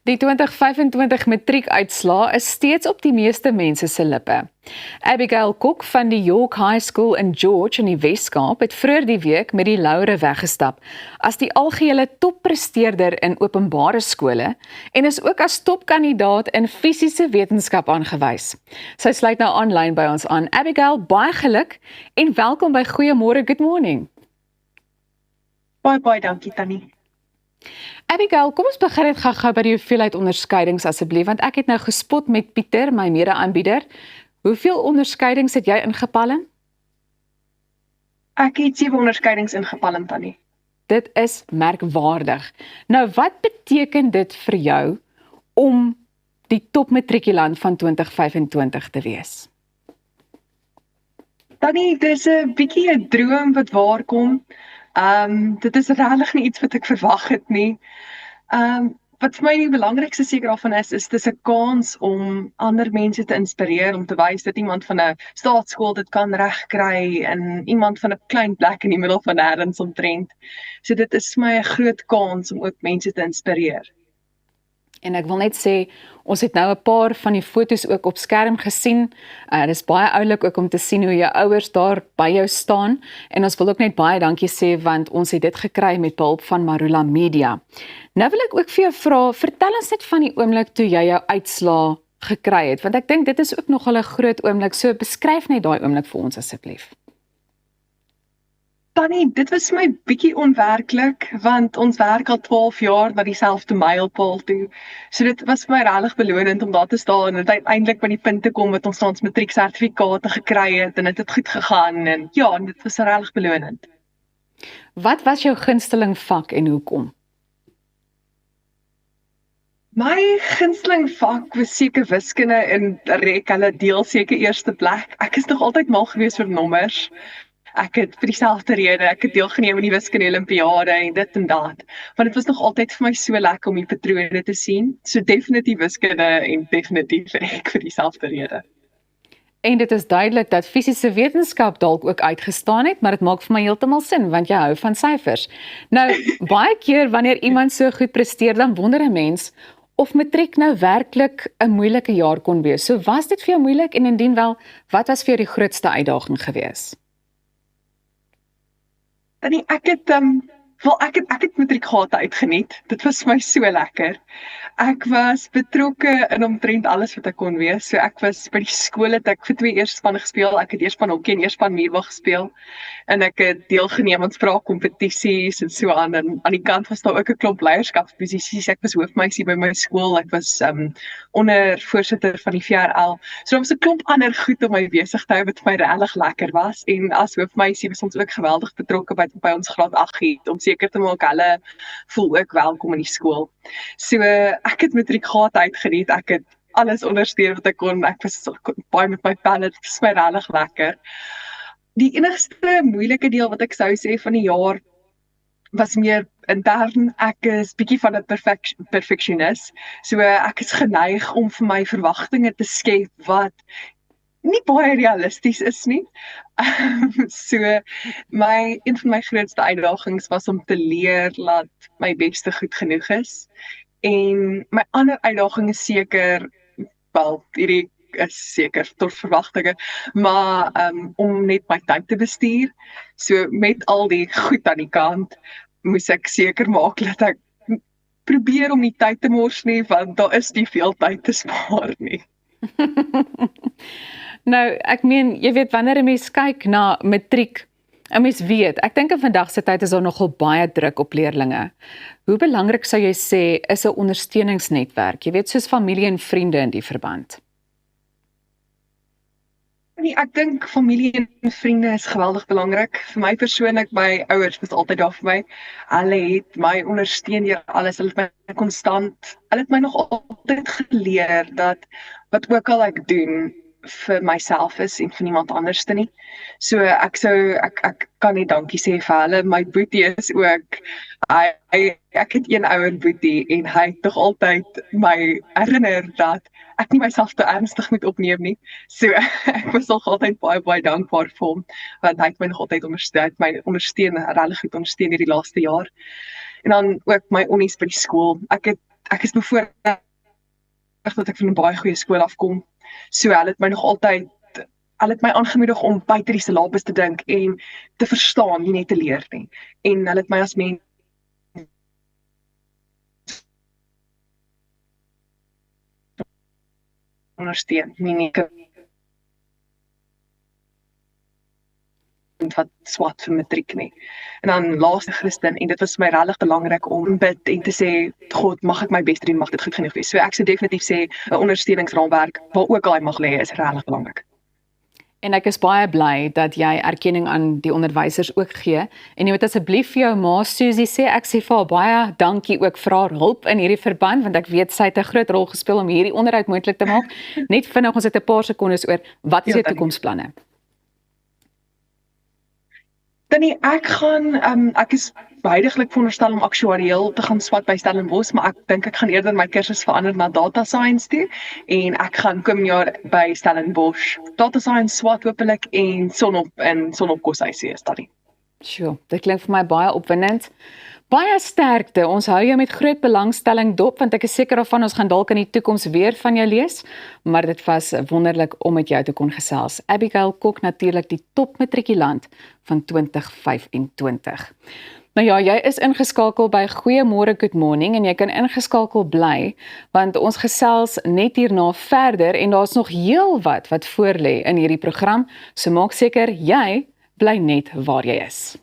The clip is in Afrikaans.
Die 2025 matriekuitslae is steeds op die meeste mense se lippe. Abigail Kok van die York High School in George in die Wes-Kaap het vroeër die week met die laure weggestap as die algehele toppresteerder in openbare skole en is ook as topkandidaat in fisiese wetenskap aangewys. Sy sluit nou aanlyn by ons aan. Abigail, baie geluk en welkom by Goeiemôre, good morning. Baie dankie Tannie. Abigail, kom ons begin net gou by die hoeveelheid onderskeidings asseblief, want ek het nou gespot met Pieter, my mede-aanbieder. Hoeveel onderskeidings het jy ingepalm? Ek het 7 onderskeidings ingepalm, Tannie. Dit is merkwaardig. Nou, wat beteken dit vir jou om die topmatrikulant van 2025 te wees? Tannie, dis 'n bietjie 'n droom wat waar kom. Dit is regtig nie iets wat ek verwag het nie. Wat vir my die belangrikste seker daarvan is dis 'n kans om ander mense te inspireer, om te wys dat iemand van 'n staatskool dit kan regkry en iemand van 'n klein plek in die middel van nêrens omtrent. So dit is vir my 'n groot kans om ook mense te inspireer. En ek wil net sê, ons het nou 'n paar van die foto's ook op skerm gesien. Dit is baie oulik ook om te sien hoe jou ouers daar by jou staan. En ons wil ook net baie dankie sê, want ons het dit gekry met behulp van Marula Media. Nou wil ek ook vir jou vra, vertel ons net van die oomblik toe jy jou uitslae gekry het, want ek dink dit is ook nogal 'n groot oomblik. So beskryf net daai oomblik vir ons asseblief. Tannie, dit was my bietjie onwerklik, want ons werk al 12 jaar na dieselfde mylpaal toe. So dit was vir my regtig belonend om daar te staan en uiteindelik by die punt te kom dat ons matrieksertifikate gekry het en dit het goed gegaan en ja, dit was regtig belonend. Wat was jou gunsteling vak en hoekom? My gunsteling vak was seker wiskunde en hulle deel seker eerste plek. Ek is nog altyd mal gewees vir nommers. Ek het vir dieselfde rede, ek het deelgeneem aan die wiskunde olimpiade en dit en dat. Want dit was nog altyd vir my so lekker om die patrone te sien. So definitief wiskunde en definitief ek vir dieselfde rede. En dit is duidelik dat fisiese wetenskap dalk ook uitgestaan het, maar dit maak vir my heeltemal sin, want jy hou van syfers. Nou, baie keer wanneer iemand so goed presteer, dan wonder 'n mens of matriek nou werklik 'n moeilike jaar kon wees. So was dit vir jou moeilik en indien wel, wat was vir jou die grootste uitdaging gewees? Tannie, ek het matriekgate uitgeniet. Dit was vir my so lekker. Ek was betrokke in omtrent alles wat ek kon wees. So ek was by die skool het ek vir 2 eerspanne gespeel. Ek het eerspan hokkie en eerspan muurwag gespeel. En ek het deelgeneem aan spraakkompetisies en so aan. En aan die kant was daar ook 'n klomp leierskapsposisies. Ek was hoofmeisie by my skool. Ek was onder voorsitter van die VRL. So daar was 'n klomp ander goed om my besig te hou wat vir my regtig lekker was. En as hoofmeisie was ons ook geweldig betrokke by ons graad 8 om seker te maak hulle voel ook welkom in die skool. So ek het matriekgate uitgeniet, ek het alles ondersteun wat ek kon, ek was baie met my pelle, dit was my regtig lekker. Die enigste moeilike deel wat ek sou sê van die jaar was meer intern. Ek is bietjie van 'n perfeksionis, so ek is geneig om vir my verwagtinge te skep wat nie baie realisties is nie. So een van my grootste uitdagings was om te leer dat my beste goed genoeg is. En my ander uitdaging is seker, hierdie is seker tot verwagtinge, maar om net my tyd te bestuur. So met al die goed aan die kant, moes ek seker maak dat ek probeer om nie tyd te mors nie, want daar is nie veel tyd te spaar nie. Nou, ek meen, jy weet, wanneer 'n mens kyk na matriek, 'n mens weet, ek dink in vandag se tyd is daar nogal baie druk op leerlinge. Hoe belangrik sou jy sê is 'n ondersteuningsnetwerk, jy weet, soos familie en vriende in die verband? Nee, ek dink familie en vriende is geweldig belangrik. Vir my persoonlik, my ouers was altyd daar vir my. Hulle het my ondersteun deur alles, hulle het my konstant, hulle het my nog altyd geleer dat wat ook al ek doen, vir myself is en vir niemand anders te nie. So ek kan nie dankie sê vir hulle. My boetie is ook, ek het een ouer boetie en hy het tog altyd my herinner dat ek nie myself te ernstig moet opneem nie. So ek was nog altyd baie dankbaar vir hom, want hy het my nog altyd ondersteun, regtig goed ondersteun hierdie laaste jaar. En dan ook my onnies by die skool. Ek het ek is bevoorreg dat ek van 'n baie goeie skool afkom. So hulle het my nog altyd hulle het my aangemoedig om buite die syllabus te dink en te verstaan, nie net te leer nie. En hulle het my as mens ondersteun, nie net wat swat vir matriek nie. En dan laaste Christen en dit was vir my regtig belangrik om bid en te sê God, mag ek my bes doen, mag dit goed genoeg wees. So ek sou definitief sê 'n ondersteuningsraamwerk waar ook al hy mag lê is regtig belangrik. En ek is baie bly dat jy erkenning aan die onderwysers ook gee. En jy moet asseblief vir jou ma Susie sê, ek sê vir haar baie dankie ook vir haar hulp in hierdie verband, want ek weet sy het 'n groot rol gespeel om hierdie onderhoud moontlik te maak. Net vinnig, ons het 'n paar sekondes oor, wat is jou toekomsplanne? Danny, ek is huidiglik veronderstel om aktuariël te gaan swat by Stellenbosch, maar ek dink ek gaan eerder my kursus verander na data science toe en ek gaan komende jaar by Stellenbosch data science swat hopelik en sonop koshuise study. Sjoe, dit klink vir my baie opwindend. Baie sterkte. Ons hou jou met groot belangstelling dop, want ek is seker daarvan ons gaan dalk in die toekoms weer van jou lees, maar dit was wonderlik om met jou te kon gesels. Abigail Kok, natuurlik die topmatrikulant van 2025. Nou ja, jy is ingeskakel by Goeiemôre Good Morning en jy kan ingeskakel bly, want ons gesels net hierna verder en daar's nog heelwat wat voorlê in hierdie program, so maak seker jy bly net waar jy is.